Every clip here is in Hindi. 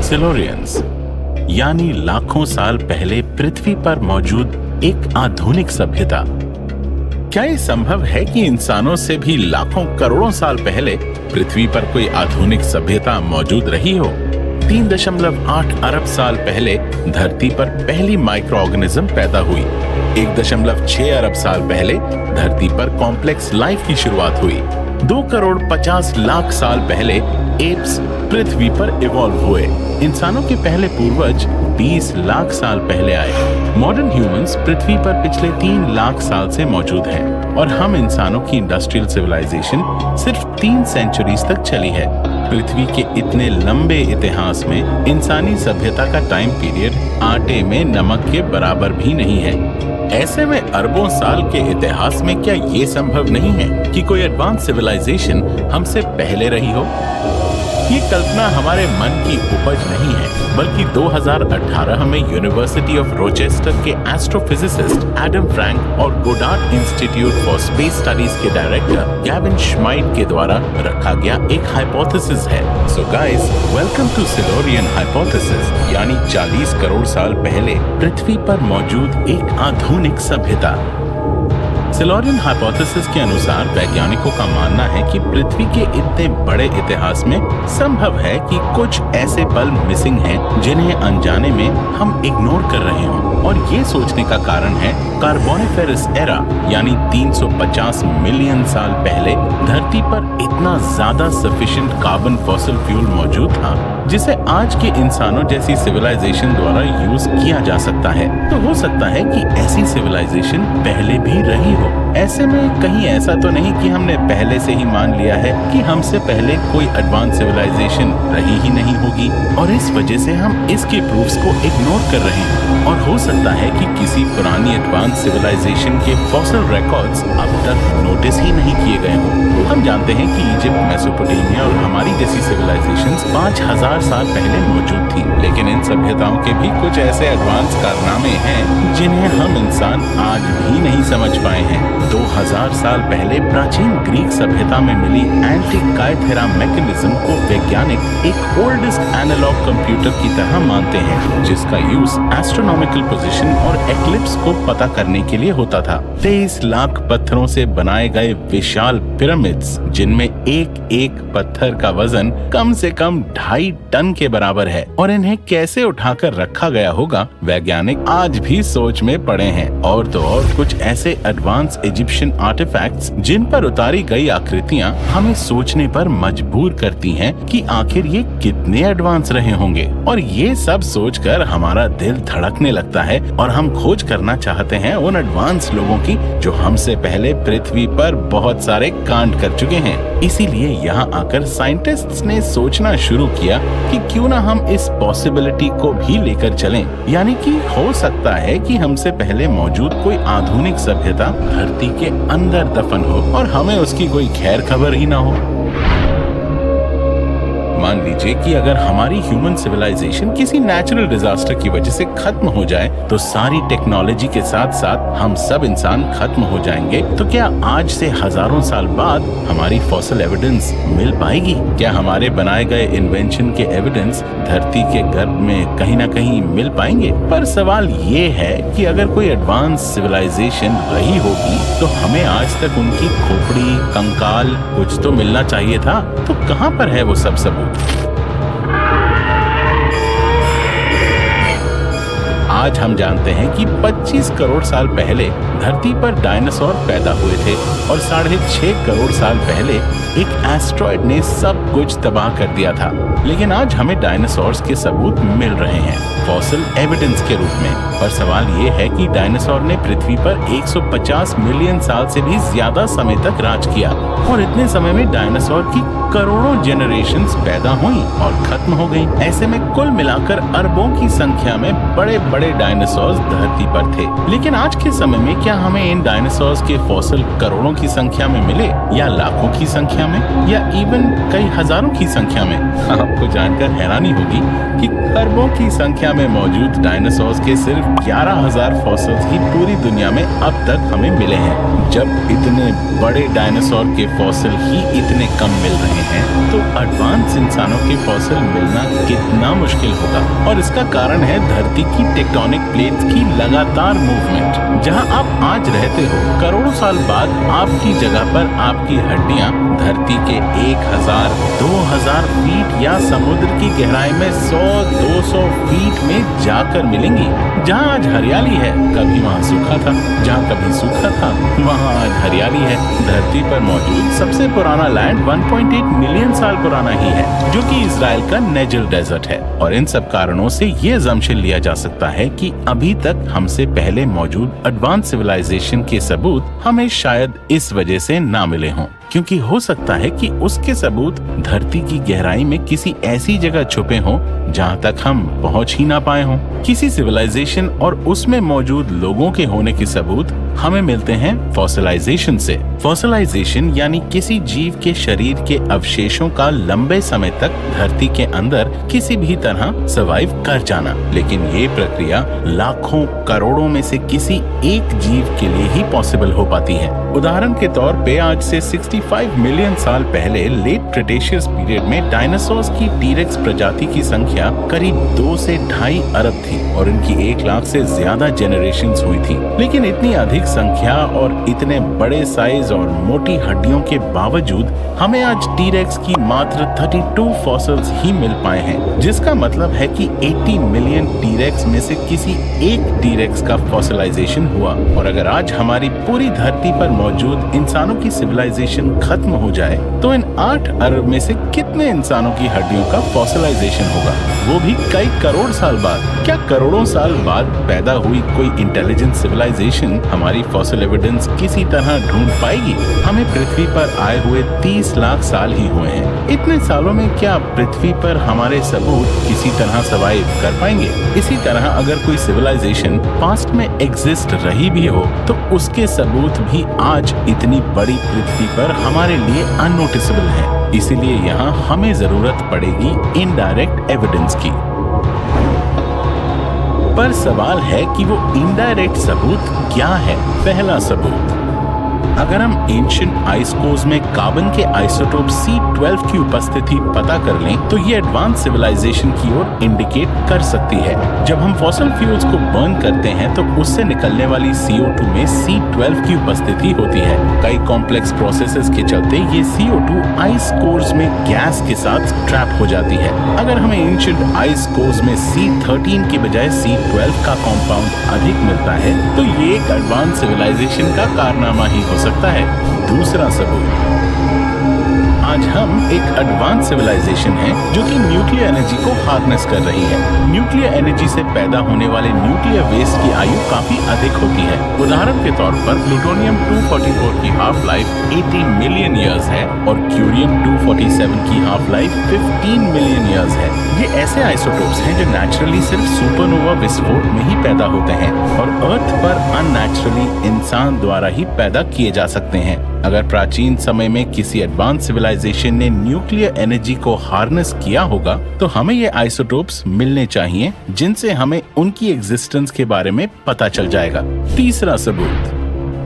सिलोरियंस यानी लाखों साल पहले पृथ्वी पर मौजूद एक आधुनिक सभ्यता। क्या ये संभव है कि इंसानों से भी लाखों करोड़ों साल पहले पृथ्वी पर कोई आधुनिक सभ्यता मौजूद रही हो? 3.8 अरब साल पहले धरती पर पहली माइक्रो ऑर्गेनिज्म पैदा हुई। 1.6 अरब साल पहले धरती पर कॉम्प्लेक्स लाइफ की शुरुआत हुई। 2 करोड़ 50 लाख साल पहले एप्स पृथ्वी पर इवॉल्व हुए। इंसानों के पहले पूर्वज 20 लाख साल पहले आए। मॉडर्न ह्यूमंस पृथ्वी पर पिछले 3 लाख साल से मौजूद हैं और हम इंसानों की इंडस्ट्रियल सिविलाइजेशन सिर्फ 3 सेंचुरीज तक चली है। पृथ्वी के इतने लंबे इतिहास में इंसानी सभ्यता का टाइम पीरियड आटे में नमक के बराबर भी नहीं है। ऐसे में अरबों साल के इतिहास में क्या ये संभव नहीं है कि कोई एडवांस सिविलाइजेशन हमसे पहले रही हो? ये कल्पना हमारे मन की उपज नहीं है, बल्कि 2018 में यूनिवर्सिटी ऑफ रोचेस्टर के एस्ट्रोफिजिसिस्ट एडम फ्रैंक और Goddard Institute for Space Studies के डायरेक्टर गैविन श्माइट के द्वारा रखा गया एक हाइपोथेसिस है। So guys, welcome to Silurian hypothesis, यानी 40 करोड़ साल पहले पृथ्वी पर मौजूद एक आधुनिक सभ्यता। सिलोरियन हाइपोथेसिस के अनुसार वैज्ञानिकों का मानना है कि पृथ्वी के इतने बड़े इतिहास में संभव है कि कुछ ऐसे पल मिसिंग हैं जिन्हें अनजाने में हम इग्नोर कर रहे हों। और ये सोचने का कारण है कार्बोनिफेरस एरा, यानी 350 मिलियन साल पहले धरती पर इतना ज्यादा सफिशिएंट कार्बन फॉसिल फ्यूल मौजूद था जिसे आज के इंसानों जैसी सिविलाइजेशन द्वारा यूज किया जा सकता है। तो हो सकता है कि ऐसी सिविलाइजेशन पहले भी रही हो। ऐसे में कहीं ऐसा तो नहीं कि हमने पहले से ही मान लिया है कि हमसे पहले कोई एडवांस सिविलाइजेशन रही ही नहीं होगी और इस वजह से हम इसके प्रूफ्स को इग्नोर कर रहे हैं। और हो सकता है कि किसी पुरानी एडवांस सिविलाइजेशन के फॉसिल रिकॉर्ड्स अब तक नोटिस ही नहीं किए गए हों। हम जानते हैं कि इजिप्ट, मेसोपोटामिया और हमारी जैसी सिविलाइजेशंस 5000 साल पहले मौजूद थी, लेकिन इन सभ्यताओं के भी कुछ ऐसे एडवांस कारनामे हैं जिन्हें हम इंसान आज भी नहीं समझ पाए हैं। 2000 साल पहले प्राचीन ग्रीक सभ्यता में मिली एंटीकाइथेरा मैकेनिज्म को वैज्ञानिक एक ओल्डेस्ट एनालॉग कंप्यूटर की तरह मानते हैं, जिसका यूज एस्ट्रोनॉमिकल पोजीशन और एक्लिप्स को पता करने के लिए होता था। 23 लाख पत्थरों से बनाए गए विशाल पिरामिड्स, जिनमें एक एक पत्थर का वजन कम से कम 2.5 टन के बराबर है, और इन्हें कैसे उठाकर रखा गया होगा वैज्ञानिक आज भी सोच में पड़े हैं। और तो और कुछ ऐसे एडवांस इजिप्शियन आर्टिफैक्ट्स जिन पर उतारी गई आकृतियां हमें सोचने पर मजबूर करती हैं कि आखिर ये कितने एडवांस रहे होंगे। और ये सब सोचकर हमारा दिल धड़कने लगता है और हम खोज करना चाहते हैं उन एडवांस लोगों की जो हमसे पहले पृथ्वी पर बहुत सारे कांड कर चुके हैं। इसीलिए यहाँ आकर साइंटिस्ट्स ने सोचना शुरू किया कि क्यों ना हम इस पॉसिबिलिटी को भी लेकर चलें, यानी कि हो सकता है कि हमसे पहले मौजूद कोई आधुनिक सभ्यता धरती के अंदर दफन हो और हमें उसकी कोई खैर खबर ही ना हो। मान लीजिए कि अगर हमारी ह्यूमन सिविलाइजेशन किसी नेचुरल डिजास्टर की वजह से खत्म हो जाए तो सारी टेक्नोलॉजी के साथ साथ हम सब इंसान खत्म हो जाएंगे। तो क्या आज से हजारों साल बाद हमारी फॉसिल एविडेंस मिल पाएगी? क्या हमारे बनाए गए इन्वेंशन के एविडेंस धरती के गर्भ में कहीं ना कहीं मिल पाएंगे? पर सवाल ये है कि अगर कोई एडवांस सिविलाइजेशन रही होगी तो हमें आज तक उनकी खोपड़ी, कंकाल कुछ तो मिलना चाहिए था। तो कहाँ पर है वो सब सबूत? आज हम जानते हैं कि 25 करोड़ साल पहले धरती पर डायनासोर पैदा हुए थे और 6.5 करोड़ साल पहले एक एस्ट्रॉयड ने सब कुछ तबाह कर दिया था। लेकिन आज हमें डायनासोर्स के सबूत मिल रहे हैं फॉसिल एविडेंस के रूप में। पर सवाल ये है कि डायनासोर ने पृथ्वी पर 150 मिलियन साल से भी ज्यादा समय तक राज किया और इतने समय में डायनासोर की करोड़ों जेनरेशंस पैदा हुई और खत्म हो गई। ऐसे में कुल मिलाकर अरबों की संख्या में बड़े बड़े डायनासोर्स धरती पर थे। लेकिन आज के समय में क्या हमें इन डायनासोर्स के फॉसिल करोड़ों की संख्या में मिले, या लाखों की संख्या में, या इवन कई हजारों की संख्या में? आपको जानकर हैरानी होगी कि खरबों की संख्या में मौजूद डायनासोर्स के सिर्फ 11,000 फॉसिल्स ही पूरी दुनिया में अब तक हमें मिले हैं। जब इतने बड़े डायनासोर के फॉसिल ही इतने कम मिल रहे हैं, तो एडवांस इंसानों के फॉसिल मिलना कितना मुश्किल होगा। और इसका कारण है धरती की टेक्टोनिक प्लेट्स की लगातार मूवमेंट। जहां आप आज रहते हो, करोड़ों साल बाद आपकी जगह पर आपकी हड्डियां धरती के 1,000, 2,000 फीट या समुद्र की गहराई में 100-200 फीट में जाकर मिलेंगी। जहां आज हरियाली है, कभी वहां सूखा था। जहां कभी सूखा था, वहां आज हरियाली है। धरती पर मौजूद सबसे पुराना लैंड 1.8 मिलियन साल पुराना ही है, जो कि इजराइल का नेजल डेजर्ट है। और इन सब कारणों से ये अजम्पशन लिया जा सकता है कि अभी तक हमसे पहले मौजूद एडवांस सिविलाइजेशन के सबूत हमें शायद इस वजह से ना मिले हों, क्योंकि हो सकता है कि उसके सबूत धरती की गहराई में किसी ऐसी जगह छुपे हों जहां तक हम पहुंच ही ना पाए हों। किसी सिविलाइजेशन और उसमें मौजूद लोगों के होने के सबूत हमें मिलते हैं फॉसिलाइजेशन से। फॉसिलाइजेशन यानी किसी जीव के शरीर के अवशेषों का लंबे समय तक धरती के अंदर किसी भी तरह सर्वाइव कर जाना। लेकिन ये प्रक्रिया लाखों करोड़ों में से किसी एक जीव के लिए ही पॉसिबल हो पाती है। उदाहरण के तौर पे आज से 65 मिलियन साल पहले लेट क्रिटेशियस पीरियड में डायनासोर्स की टीरेक्स प्रजाति की संख्या करीब 2 से 2.5 अरब थी और इनकी 1 लाख से ज्यादा जनरेशंस हुई थी। लेकिन इतनी अधिक संख्या और इतने बड़े साइज और मोटी हड्डियों के बावजूद हमें आज टीरेक्स की मात्र 32 फॉसिल्स ही मिल पाए हैं, जिसका मतलब है कि 80 मिलियन टीरेक्स में से किसी एक टीरेक्स का फॉसिलाइजेशन हुआ। और अगर आज हमारी पूरी धरती पर मौजूद इंसानों की सिविलाइजेशन खत्म हो जाए, तो इन 8 अरब में से कितने इंसानों की हड्डियों का फॉसिलाइजेशन होगा, वो भी कई करोड़ साल बाद? क्या करोड़ों साल बाद पैदा हुई कोई इंटेलिजेंट सिविलाइजेशन हमारी फॉसिल एविडेंस किसी तरह ढूंढ पाएगी? हमें पृथ्वी पर आए हुए 30 लाख साल ही हुए हैं। इतने सालों में क्या पृथ्वी पर हमारे सबूत किसी तरह सर्वाइव कर पाएंगे? इसी तरह अगर कोई सिविलाइजेशन पास्ट में एग्जिस्ट रही भी हो, तो उसके सबूत भी आज इतनी बड़ी पृथ्वी पर हमारे लिए अननोटिसेबल है। इसीलिए यहाँ हमें जरूरत पड़ेगी इनडायरेक्ट एविडेंस की। पर सवाल है कि वो इनडायरेक्ट सबूत क्या है? पहला सबूत, अगर हम एंशिएंट आइस कोर्स में कार्बन के आइसोटोप C12 की उपस्थिति पता कर लें, तो ये एडवांस सिविलाइजेशन की ओर इंडिकेट कर सकती है। जब हम फॉसिल फ्यूल्स को बर्न करते हैं, तो उससे निकलने वाली CO2 में C12 की उपस्थिति होती है। कई कॉम्प्लेक्स प्रोसेसेस के चलते ये CO2 आइस कोर्स में गैस के साथ ट्रैप हो जाती है। अगर हमें एंशिएंट आइस कोर्स में C13 की बजाय C12 का कंपाउंड अधिक मिलता है, तो ये एक एडवांस सिविलाइजेशन का कारनामा ही हो सकता है। दूसरा सबूत, आज हम एक एडवांस सिविलाइजेशन है जो कि न्यूक्लियर एनर्जी को हार्नेस कर रही है। न्यूक्लियर एनर्जी से पैदा होने वाले न्यूक्लियर वेस्ट की आयु काफी अधिक होती है। उदाहरण के तौर पर प्लूटोनियम 244 की हाफ लाइफ 80 मिलियन ईयर्स है और क्यूरियम 247 की हाफ लाइफ 15 मिलियन ईयर्स है। ये ऐसे आइसोटोप्स हैं जो नेचुरली सिर्फ सुपरनोवा विस्फोट में ही पैदा होते हैं और अर्थ पर अननेचुरली इंसान द्वारा ही पैदा किए जा सकते हैं। अगर प्राचीन समय में किसी एडवांस सिविलाइजेशन ने न्यूक्लियर एनर्जी को हार्नेस किया होगा, तो हमें ये आइसोटोप्स मिलने चाहिए जिनसे हमें उनकी एग्जिस्टेंस के बारे में पता चल जाएगा। तीसरा सबूत,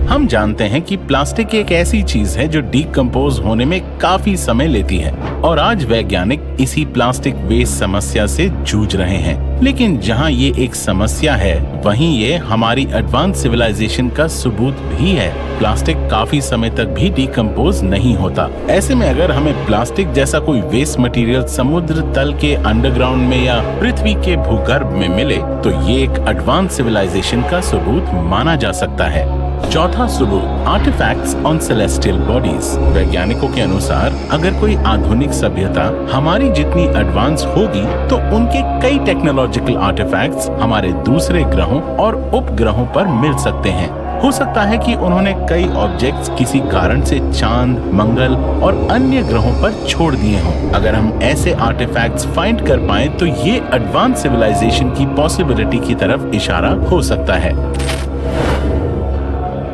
हम जानते हैं कि प्लास्टिक एक ऐसी चीज है जो डीकंपोज होने में काफी समय लेती है और आज वैज्ञानिक इसी प्लास्टिक वेस्ट समस्या से जूझ रहे हैं। लेकिन जहां ये एक समस्या है, वहीं ये हमारी एडवांस सिविलाइजेशन का सबूत भी है। प्लास्टिक काफी समय तक भी डीकंपोज नहीं होता। ऐसे में अगर हमें प्लास्टिक जैसा कोई वेस्ट मटेरियल समुद्र तल के अंडरग्राउंड में या पृथ्वी के भूगर्भ में मिले, तो ये एक एडवांस सिविलाइजेशन का सबूत माना जा सकता है। चौथा सबूत, आर्टिफैक्ट्स ऑन सेलेस्टियल बॉडीज। वैज्ञानिकों के अनुसार अगर कोई आधुनिक सभ्यता हमारी जितनी एडवांस होगी, तो उनके कई टेक्नोलॉजिकल आर्टिफैक्ट्स हमारे दूसरे ग्रहों और उपग्रहों पर मिल सकते हैं। हो सकता है कि उन्होंने कई ऑब्जेक्ट्स किसी कारण से चांद, मंगल और अन्य ग्रहों पर छोड़ दिए हों। अगर हम ऐसे आर्टिफैक्ट्स फाइंड कर पाएं तो ये एडवांस सिविलाइजेशन की पॉसिबिलिटी की तरफ इशारा हो सकता है।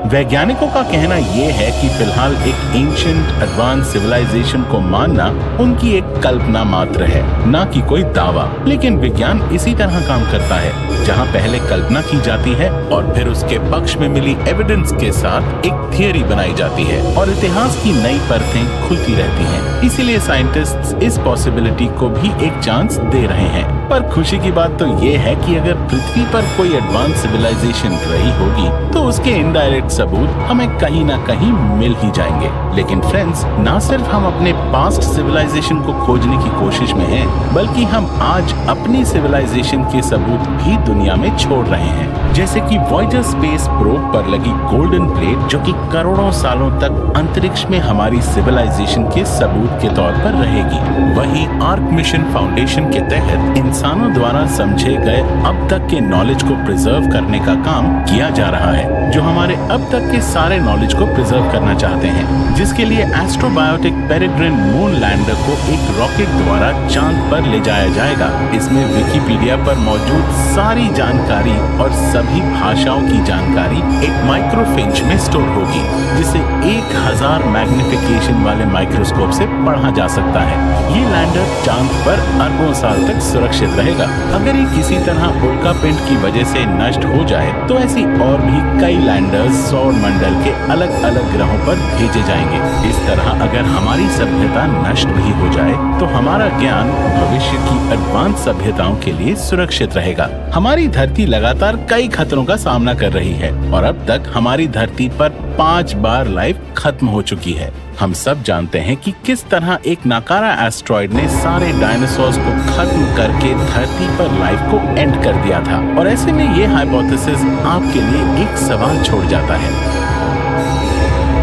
वैज्ञानिकों का कहना यह है कि फिलहाल एक एंशिएंट एडवांस सिविलाइजेशन को मानना उनकी एक कल्पना मात्र है, ना कि कोई दावा। लेकिन विज्ञान इसी तरह काम करता है, जहां पहले कल्पना की जाती है और फिर उसके पक्ष में मिली एविडेंस के साथ एक थियरी बनाई जाती है और इतिहास की नई परतें खुलती रहती हैं। इसीलिए साइंटिस्ट्स इस पॉसिबिलिटी को भी एक चांस दे रहे हैं। पर खुशी की बात तो ये है कि अगर पृथ्वी पर कोई एडवांस सिविलाइजेशन रही होगी तो उसके इनडायरेक्ट सबूत हमें कहीं ना कहीं मिल ही जाएंगे। लेकिन फ्रेंड्स, ना सिर्फ हम अपने पास्ट सिविलाइजेशन को खोजने की कोशिश में हैं, बल्कि हम आज अपनी सिविलाइजेशन के सबूत भी दुनिया में छोड़ रहे हैं। जैसे कि वॉयेजर स्पेस प्रोब पर लगी गोल्डन प्लेट, जो कि करोड़ों सालों तक अंतरिक्ष में हमारी सिविलाइजेशन के सबूत के तौर पर रहेगी। वहीं आर्क मिशन फाउंडेशन के तहत इंसानों द्वारा समझे गए अब तक के नॉलेज को प्रिजर्व करने का काम किया जा रहा है, जो हमारे अब तक के सारे नॉलेज को प्रिजर्व करना चाहते हैं, जिसके लिए एस्ट्रोबायोटिक पेरेग्रिन मून लैंडर को एक रॉकेट द्वारा चांद पर ले जाया जाएगा। इसमें विकिपीडिया पर मौजूद सारी जानकारी और सभी भाषाओं की जानकारी एक माइक्रोफिंच में स्टोर होगी, जिसे 1000 मैग्निफिकेशन वाले माइक्रोस्कोप से पढ़ा जा सकता है। ये लैंडर चांद पर अरबों साल तक सुरक्षित रहेगा। अगर ये किसी तरह उल्कापिंड की वजह से नष्ट हो जाए तो ऐसी और भी कई लैंडर्स सौर मंडल के अलग अलग ग्रहों पर भेजे जाएंगे। इस तरह अगर हमारी सभ्यता नष्ट भी हो जाए तो हमारा ज्ञान भविष्य की एडवांस सभ्यताओं के लिए सुरक्षित रहेगा। हमारी धरती लगातार कई खतरों का सामना कर रही है और अब तक हमारी धरती पर 5 बार लाइफ खत्म हो चुकी है। हम सब जानते हैं कि किस तरह एक नाकारा एस्ट्रॉइड ने सारे डायनासोर्स को खत्म करके धरती पर लाइफ को एंड कर दिया था। और ऐसे में ये हाइपोथेसिस आपके लिए एक सवाल छोड़ जाता है,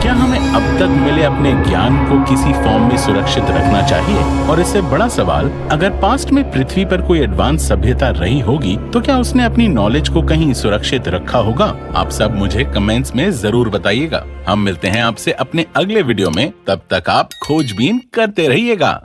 क्या हमें अब तक मिले अपने ज्ञान को किसी फॉर्म में सुरक्षित रखना चाहिए? और इससे बड़ा सवाल, अगर पास्ट में पृथ्वी पर कोई एडवांस सभ्यता रही होगी तो क्या उसने अपनी नॉलेज को कहीं सुरक्षित रखा होगा? आप सब मुझे कमेंट्स में जरूर बताइएगा। हम मिलते हैं आपसे अपने अगले वीडियो में, तब तक आप खोजबीन करते रहिएगा।